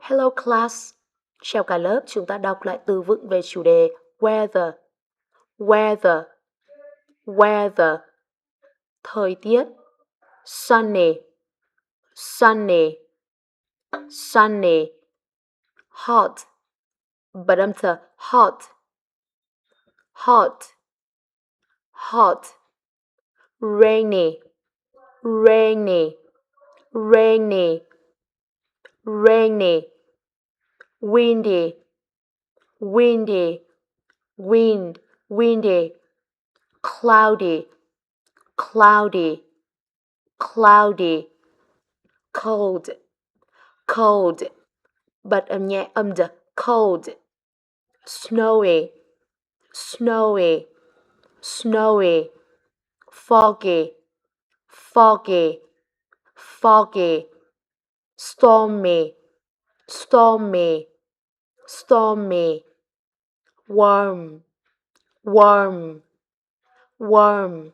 Hello class. Chào cả lớp, chúng ta đọc lại từ vựng về chủ đề weather. Weather. Weather. Thời tiết. Sunny. Sunny. Sunny. Hot. Bật âm thở hot. Hot. Hot. Rainy. Rainy. Rainy. Rainy. Windy. Windy. Wind. Windy. Cloudy. Cloudy. Cloudy. Cold. Cold. Bật âm nhẹ âm d. Cold. Snowy. Snowy. Snowy. Foggy. Foggy. Foggy. Stormy. Stormy. Stormy. Warm. Warm. Warm.